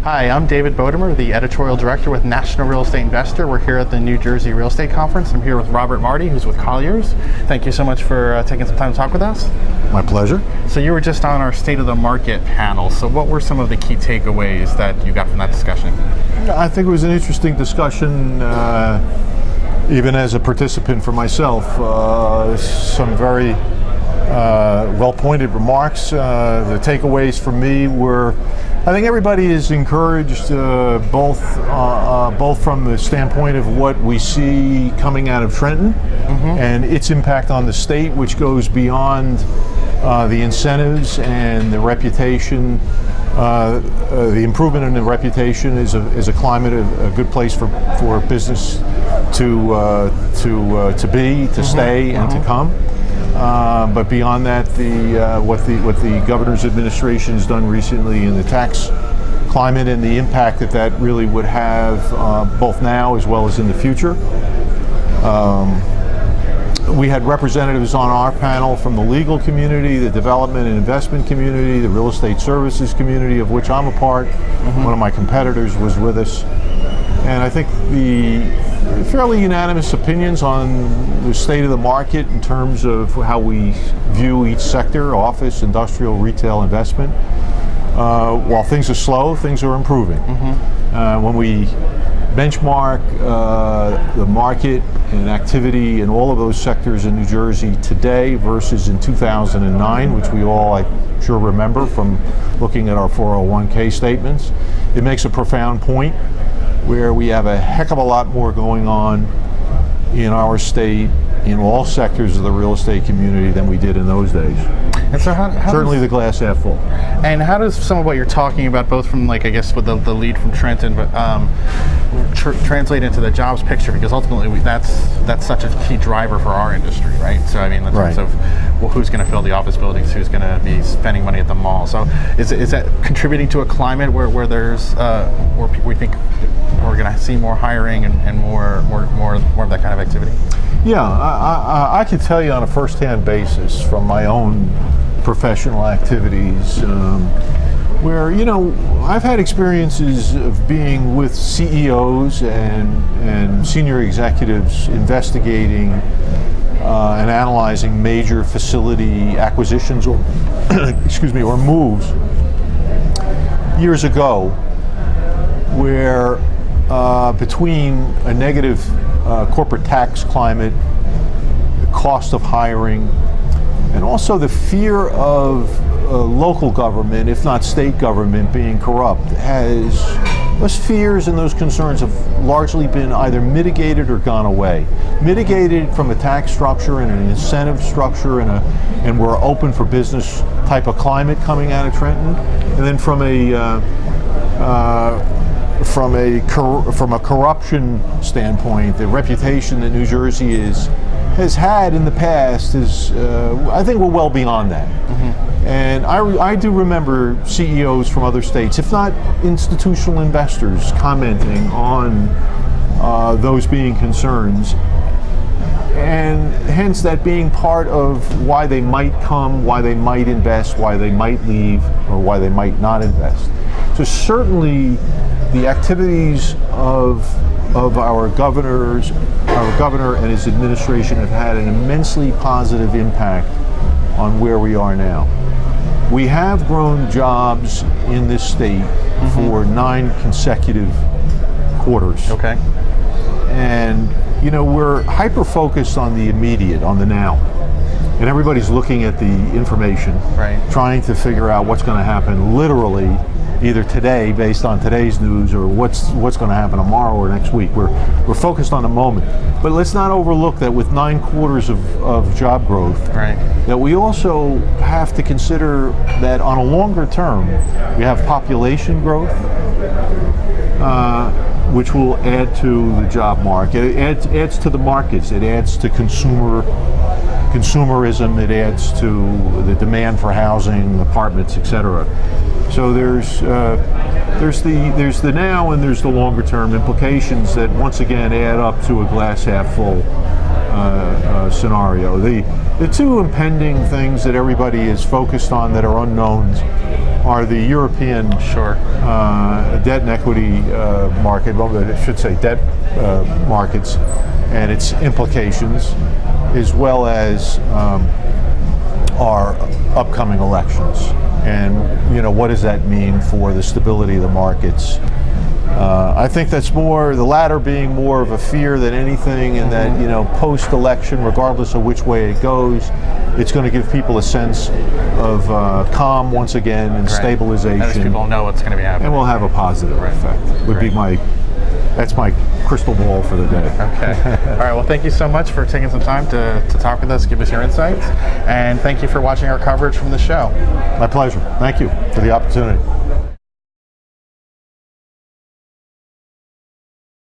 Hi, I'm David Bodemer, the editorial director with National Real Estate Investor. We're here at the New Jersey Real Estate Conference. I'm here with Robert Martie, who's with Colliers. Thank you so much for taking some time to talk with us. My pleasure. So you were just on our State of the Market panel. So what were some of the key takeaways that you got from that discussion? I think it was an interesting discussion, even as a participant for myself. Some very well-pointed remarks. The takeaways for me were, I think everybody is encouraged, both from the standpoint of what we see coming out of Trenton and its impact on the state, which goes beyond the incentives and the reputation. The improvement in the reputation is a climate, a good place for business to be, to stay, and to come. But beyond that, what the governor's administration has done recently in the tax climate and the impact that really would have both now as well as in the future. We had representatives on our panel from the legal community, the development and investment community, the real estate services community, of which I'm a part. One of my competitors was with us. And I think the fairly unanimous opinions on the state of the market in terms of how we view each sector: office, industrial, retail, investment. While things are slow, things are improving. When we benchmark the market and activity in all of those sectors in New Jersey today versus in 2009, which we all, I'm sure, remember from looking at our 401k statements, it makes a profound point where we have a heck of a lot more going on in our state in all sectors of the real estate community than we did in those days. And so how certainly the glass half full. And how does some of what you're talking about, both from, like, I guess with the lead from Trenton, but translate into the jobs picture? Because ultimately that's such a key driver for our industry, right? So I mean, in terms of, well, who's going to fill the office buildings, who's going to be spending money at the mall. So is that contributing to a climate where there's where we think we're going to see more hiring and more of that kind of activity? Yeah, I can tell you on a first-hand basis from my own professional activities, where, I've had experiences of being with CEOs and senior executives investigating and analyzing major facility acquisitions or or moves years ago, where between a negative corporate tax climate, the cost of hiring, and also the fear of local government, if not state government, being corrupt, those fears and those concerns have largely been either mitigated or gone away. Mitigated from a tax structure and an incentive structure and we're open for business type of climate coming out of Trenton, and then from a corruption standpoint, the reputation that New Jersey has had in the past is, I think we're well beyond that. And I do remember CEOs from other states, if not institutional investors, commenting on those being concerns, and hence that being part of why they might come, why they might invest, why they might leave, or why they might not invest. So certainly the activities of our governor and his administration have had an immensely positive impact on where we are now. We have grown jobs in this state for 9 consecutive quarters. Okay. And we're hyper-focused on the immediate, on the now. And everybody's looking at the information, trying to figure out what's going to happen literally either today based on today's news or what's going to happen tomorrow or next week. We're focused on the moment. But let's not overlook that with 9 quarters of job growth, that we also have to consider that on a longer term, we have population growth, which will add to the job market. It adds to the markets. It adds to consumerism. It adds to the demand for housing, apartments, etc. So there's the now and there's the longer term implications that once again add up to a glass half full scenario. The two impending things that everybody is focused on that are unknowns are the European debt and equity market, well, I should say debt markets and its implications, as well as our upcoming elections. And what does that mean for the stability of the markets? I think that's the latter being more of a fear than anything, and that post-election, regardless of which way it goes, it's going to give people a sense of calm once again and stabilization. As people know what's going to be happening. And will have a positive effect. That's my crystal ball for the day. Okay. All right. Well, thank you so much for taking some time to talk with us, give us your insights, and thank you for watching our coverage from the show. My pleasure. Thank you for the opportunity.